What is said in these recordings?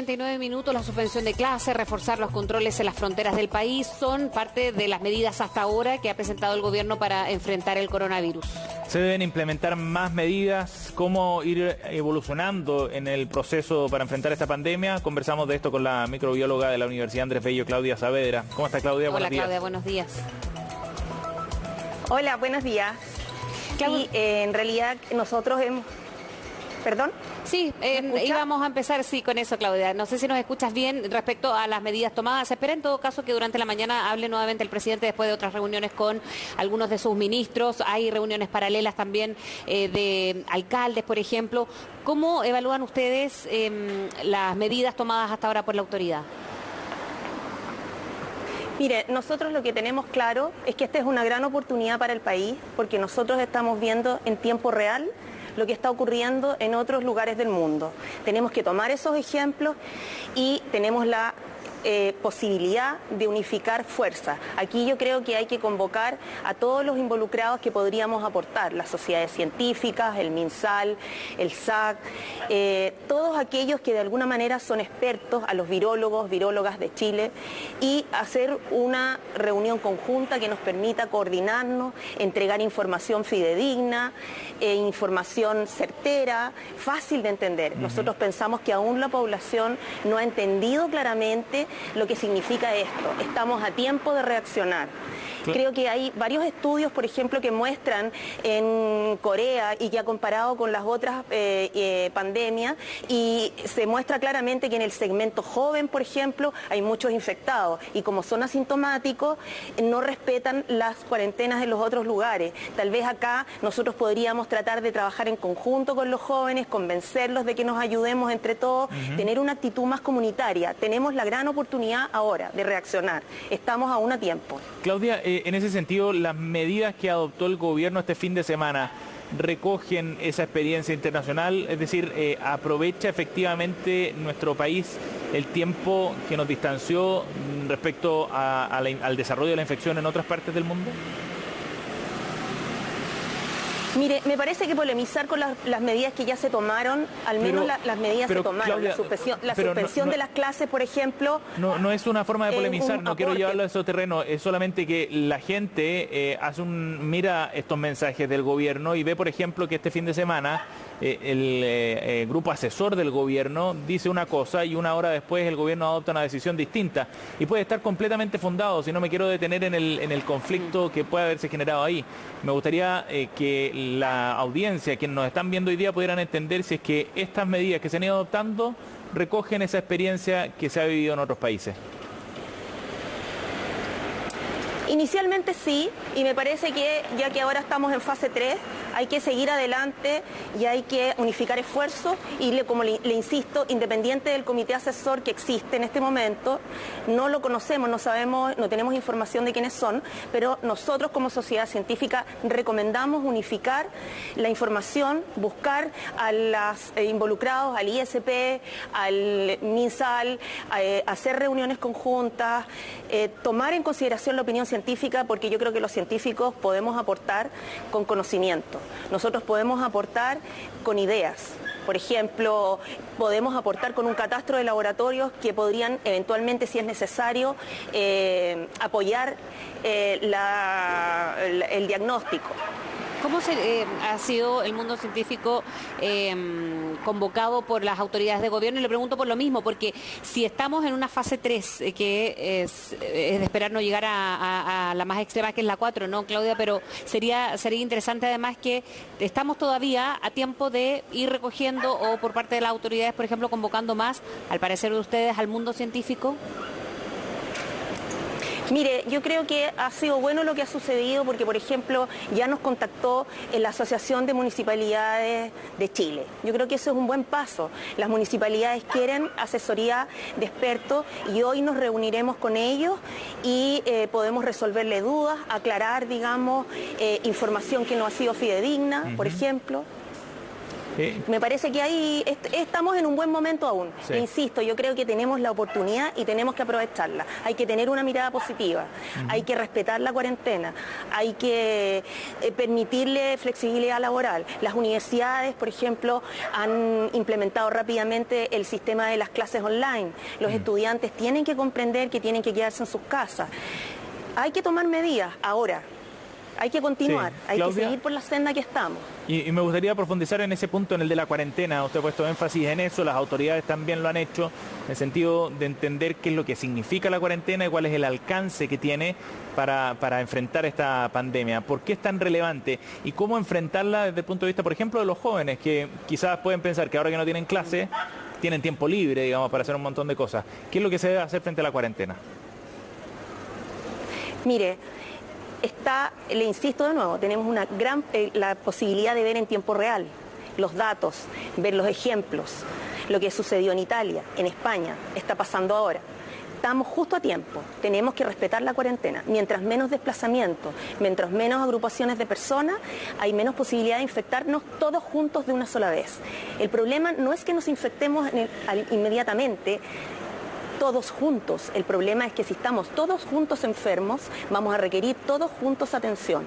8:49, la suspensión de clases, reforzar los controles en las fronteras del país son parte de las medidas hasta ahora que ha presentado el gobierno para enfrentar el coronavirus. Se deben implementar más medidas, cómo ir evolucionando en el proceso para enfrentar esta pandemia. Conversamos de esto con la microbióloga de la Universidad Andrés Bello, Claudia Saavedra. ¿Cómo está, Claudia? Hola, Claudia, buenos días. Hola, buenos días. Sí, en realidad nosotros hemos... ¿Perdón? Sí, íbamos a empezar con eso, Claudia. No sé si nos escuchas bien respecto a las medidas tomadas. Se espera en todo caso que durante la mañana hable nuevamente el presidente después de otras reuniones con algunos de sus ministros. Hay reuniones paralelas también de alcaldes, por ejemplo. ¿Cómo evalúan ustedes las medidas tomadas hasta ahora por la autoridad? Mire, nosotros lo que tenemos claro es que esta es una gran oportunidad para el país porque nosotros estamos viendo en tiempo real lo que está ocurriendo en otros lugares del mundo. Tenemos que tomar esos ejemplos y tenemos la posibilidad de unificar fuerzas. Aquí yo creo que hay que convocar a todos los involucrados que podríamos aportar, las sociedades científicas, el MinSal, el SAC, todos aquellos que de alguna manera son expertos, a los virólogos, virólogas de Chile, y hacer una reunión conjunta que nos permita coordinarnos, entregar información fidedigna, información certera, fácil de entender. Nosotros pensamos que aún la población no ha entendido claramente lo que significa esto. Estamos a tiempo de reaccionar. Creo que hay varios estudios, por ejemplo, que muestran en Corea y que ha comparado con las otras pandemias y se muestra claramente que en el segmento joven, por ejemplo, hay muchos infectados y como son asintomáticos no respetan las cuarentenas en los otros lugares. Tal vez acá nosotros podríamos tratar de trabajar en conjunto con los jóvenes, convencerlos de que nos ayudemos entre todos, tener una actitud más comunitaria. Tenemos la gran oportunidad ahora de reaccionar. Estamos aún a tiempo. Claudia, en ese sentido, las medidas que adoptó el gobierno este fin de semana recogen esa experiencia internacional, es decir, aprovecha efectivamente nuestro país el tiempo que nos distanció respecto al desarrollo de la infección en otras partes del mundo. Mire, me parece que polemizar con las medidas que ya se tomaron, al menos las medidas se tomaron, Claudia, la suspensión de las clases, por ejemplo... No es una forma de polemizar, no quiero llevarlo a esos terrenos, es solamente que la gente mira estos mensajes del gobierno y ve, por ejemplo, que este fin de semana el grupo asesor del gobierno dice una cosa y una hora después el gobierno adopta una decisión distinta y puede estar completamente fundado, si no me quiero detener en el conflicto que puede haberse generado ahí. Me gustaría que la audiencia, quienes nos están viendo hoy día, pudieran entender si es que estas medidas que se han ido adoptando recogen esa experiencia que se ha vivido en otros países. Inicialmente sí, y me parece que ya que ahora estamos en fase 3, hay que seguir adelante y hay que unificar esfuerzos y como le insisto, independiente del comité asesor que existe en este momento, no lo conocemos, no sabemos, no tenemos información de quiénes son, pero nosotros como sociedad científica recomendamos unificar la información, buscar a los involucrados, al ISP, al MinSal, hacer reuniones conjuntas, tomar en consideración la opinión científica, porque yo creo que los científicos podemos aportar con conocimiento. Nosotros podemos aportar con ideas. Por ejemplo, podemos aportar con un catastro de laboratorios que podrían eventualmente, si es necesario, apoyar el diagnóstico. ¿Cómo ha sido el mundo científico convocado por las autoridades de gobierno? Y le pregunto por lo mismo, porque si estamos en una fase 3, que es de esperar no llegar a la más extrema, que es la 4, ¿no, Claudia? Pero sería interesante además que estamos todavía a tiempo de ir recogiendo o por parte de las autoridades, por ejemplo, convocando más, al parecer de ustedes, al mundo científico. Mire, yo creo que ha sido bueno lo que ha sucedido porque, por ejemplo, ya nos contactó la Asociación de Municipalidades de Chile. Yo creo que eso es un buen paso. Las municipalidades quieren asesoría de expertos y hoy nos reuniremos con ellos y podemos resolverle dudas, aclarar, digamos, información que no ha sido fidedigna, por ejemplo. Me parece que ahí estamos en un buen momento aún. Sí. Insisto, yo creo que tenemos la oportunidad y tenemos que aprovecharla. Hay que tener una mirada positiva, hay que respetar la cuarentena, hay que permitirle flexibilidad laboral. Las universidades, por ejemplo, han implementado rápidamente el sistema de las clases online. Los estudiantes tienen que comprender que tienen que quedarse en sus casas. Hay que tomar medidas ahora. Hay que continuar, Sí. hay Claudia, que seguir por la senda que estamos. Y me gustaría profundizar en ese punto, en el de la cuarentena. Usted ha puesto énfasis en eso, las autoridades también lo han hecho, en el sentido de entender qué es lo que significa la cuarentena y cuál es el alcance que tiene para enfrentar esta pandemia. ¿Por qué es tan relevante? Y cómo enfrentarla desde el punto de vista, por ejemplo, de los jóvenes, que quizás pueden pensar que ahora que no tienen clase, tienen tiempo libre, digamos, para hacer un montón de cosas. ¿Qué es lo que se debe hacer frente a la cuarentena? Mire, le insisto de nuevo, tenemos una la posibilidad de ver en tiempo real los datos, ver los ejemplos, lo que sucedió en Italia, en España, está pasando ahora. Estamos justo a tiempo, tenemos que respetar la cuarentena. Mientras menos desplazamiento, mientras menos agrupaciones de personas, hay menos posibilidad de infectarnos todos juntos de una sola vez. El problema no es que nos infectemos inmediatamente, todos juntos. El problema es que si estamos todos juntos enfermos, vamos a requerir todos juntos atención.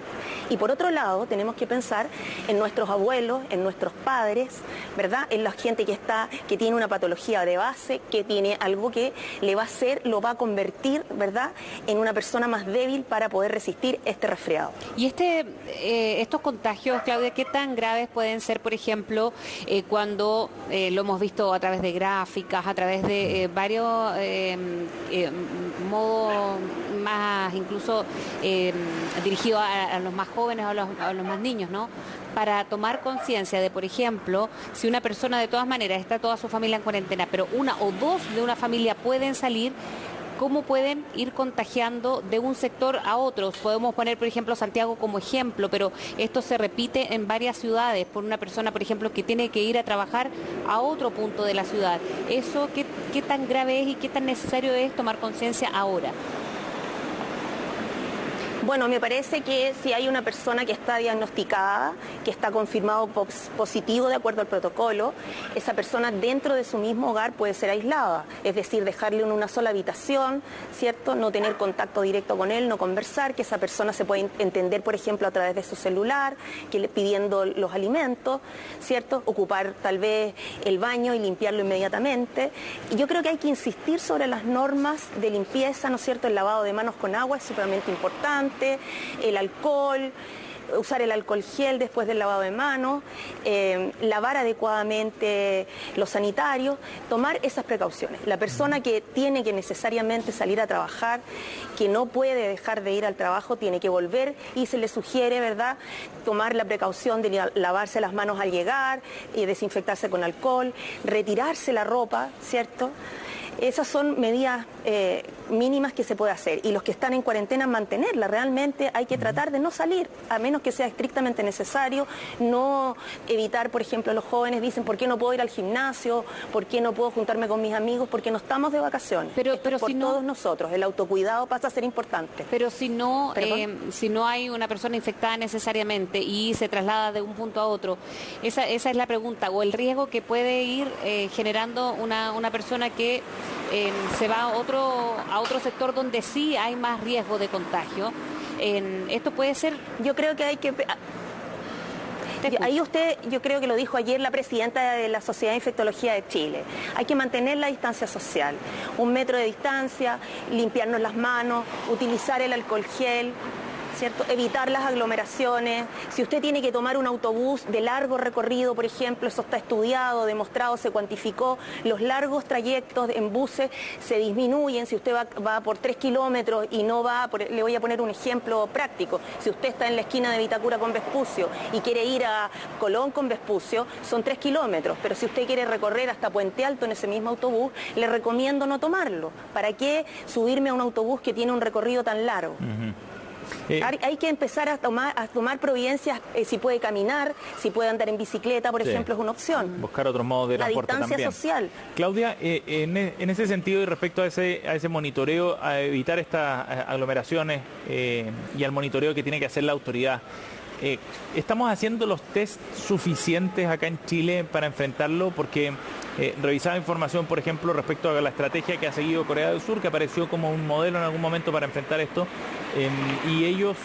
Y por otro lado, tenemos que pensar en nuestros abuelos, en nuestros padres, ¿verdad? En la gente que tiene una patología de base, que tiene algo que le va a hacer, lo va a convertir, ¿verdad?, en una persona más débil para poder resistir este resfriado. Y estos contagios, Claudia, ¿qué tan graves pueden ser, por ejemplo, cuando lo hemos visto a través de gráficas, a través de varios modo más incluso dirigido a los más jóvenes o a los más niños, ¿no? Para tomar conciencia de, por ejemplo, si una persona de todas maneras está toda su familia en cuarentena, pero una o dos de una familia pueden salir, ¿cómo pueden ir contagiando de un sector a otros? Podemos poner, por ejemplo, Santiago como ejemplo, pero esto se repite en varias ciudades por una persona, por ejemplo, que tiene que ir a trabajar a otro punto de la ciudad. ¿Eso qué tan grave es y qué tan necesario es tomar conciencia ahora? Bueno, me parece que si hay una persona que está diagnosticada, que está confirmado positivo de acuerdo al protocolo, esa persona dentro de su mismo hogar puede ser aislada, es decir, dejarle en una sola habitación, ¿cierto? No tener contacto directo con él, no conversar, que esa persona se puede entender, por ejemplo, a través de su celular, pidiendo los alimentos, ¿cierto? Ocupar tal vez el baño y limpiarlo inmediatamente. Y yo creo que hay que insistir sobre las normas de limpieza, ¿no es cierto? El lavado de manos con agua es sumamente importante. El alcohol, usar el alcohol gel después del lavado de manos, lavar adecuadamente los sanitarios, tomar esas precauciones. La persona que tiene que necesariamente salir a trabajar, que no puede dejar de ir al trabajo, tiene que volver y se le sugiere, ¿verdad?, tomar la precaución de lavarse las manos al llegar y desinfectarse con alcohol, retirarse la ropa, ¿cierto? Esas son medidas mínimas que se puede hacer, y los que están en cuarentena mantenerla. Realmente hay que tratar de no salir, a menos que sea estrictamente necesario, no evitar, por ejemplo, los jóvenes dicen, ¿por qué no puedo ir al gimnasio? ¿Por qué no puedo juntarme con mis amigos? Porque no estamos de vacaciones. Pero por si no, todos nosotros, el autocuidado pasa a ser importante. Pero si no hay una persona infectada necesariamente y se traslada de un punto a otro, esa es la pregunta, o el riesgo que puede ir generando una persona que se va a otro sector donde sí hay más riesgo de contagio. Esto puede ser... Yo creo que hay que... Ahí yo creo que lo dijo ayer la presidenta de la Sociedad de Infectología de Chile. Hay que mantener la distancia social, 1 metro de distancia, limpiarnos las manos, utilizar el alcohol gel, ¿cierto? Evitar las aglomeraciones. Si usted tiene que tomar un autobús de largo recorrido, por ejemplo, eso está estudiado, demostrado, se cuantificó, los largos trayectos en buses se disminuyen. Si usted va por 3 kilómetros y no va, le voy a poner un ejemplo práctico, si usted está en la esquina de Vitacura con Vespucio y quiere ir a Colón con Vespucio, son 3 kilómetros, pero si usted quiere recorrer hasta Puente Alto en ese mismo autobús, le recomiendo no tomarlo. ¿Para qué subirme a un autobús que tiene un recorrido tan largo? Hay que empezar a tomar providencias, si puede caminar, si puede andar en bicicleta, por ejemplo, es una opción. Buscar otros modos de transporte también. La distancia social. Claudia, en ese sentido y respecto a ese monitoreo, a evitar estas aglomeraciones y al monitoreo que tiene que hacer la autoridad, ¿estamos haciendo los test suficientes acá en Chile para enfrentarlo? Porque revisaba información, por ejemplo, respecto a la estrategia que ha seguido Corea del Sur, que apareció como un modelo en algún momento para enfrentar esto, y ellos,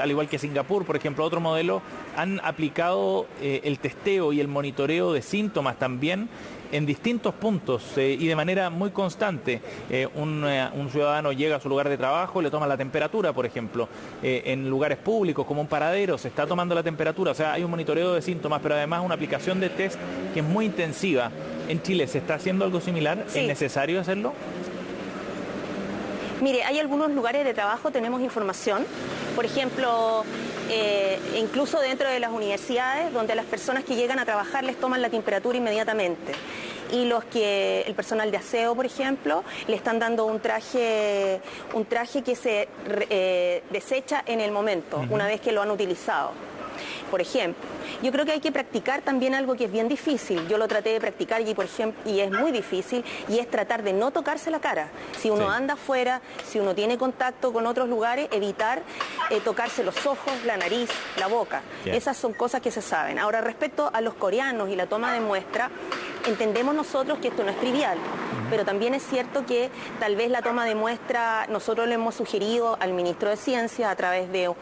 al igual que Singapur, por ejemplo, otro modelo, han aplicado el testeo y el monitoreo de síntomas también en distintos puntos y de manera muy constante. Un ciudadano llega a su lugar de trabajo, le toma la temperatura, por ejemplo. En lugares públicos como un paradero se está tomando la temperatura, o sea, hay un monitoreo de síntomas, pero además una aplicación de test que es muy intensiva. ¿En Chile se está haciendo algo similar? Sí. ¿Es necesario hacerlo? Mire, hay algunos lugares de trabajo, tenemos información, por ejemplo, incluso dentro de las universidades, donde a las personas que llegan a trabajar les toman la temperatura inmediatamente. Y el personal de aseo, por ejemplo, le están dando un traje que se desecha en el momento, una vez que lo han utilizado. Por ejemplo, yo creo que hay que practicar también algo que es bien difícil. Yo lo traté de practicar y es muy difícil, y es tratar de no tocarse la cara. Si uno anda afuera, si uno tiene contacto con otros lugares, evitar tocarse los ojos, la nariz, la boca. Esas son cosas que se saben. Ahora, respecto a los coreanos y la toma de muestra, entendemos nosotros que esto no es trivial, pero también es cierto que tal vez la toma de muestra, nosotros le hemos sugerido al ministro de Ciencia a través de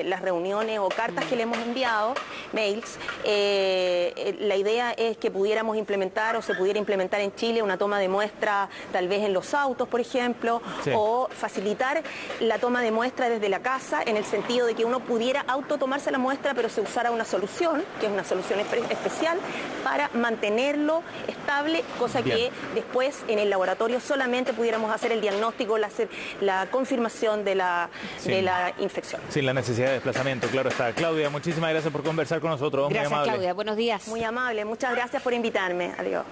las reuniones o cartas que le hemos enviado, mails, la idea es que pudiéramos implementar o se pudiera implementar en Chile una toma de muestra tal vez en los autos, por ejemplo, o facilitar la toma de muestra desde la casa, en el sentido de que uno pudiera autotomarse la muestra, pero se usara una solución, que es una solución especial, para mantenerlo estable, cosa que después en el laboratorio solamente pudiéramos hacer el diagnóstico, la confirmación de la infección. Sin la necesidad de desplazamiento, claro está. Claudia, muchísimas gracias por conversar con nosotros. Gracias, muy amable. Claudia. Buenos días. Muy amable. Muchas gracias por invitarme. Adiós.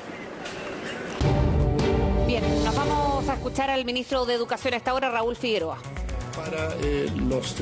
Bien, nos vamos a escuchar al ministro de Educación a esta hora, Raúl Figueroa. Para los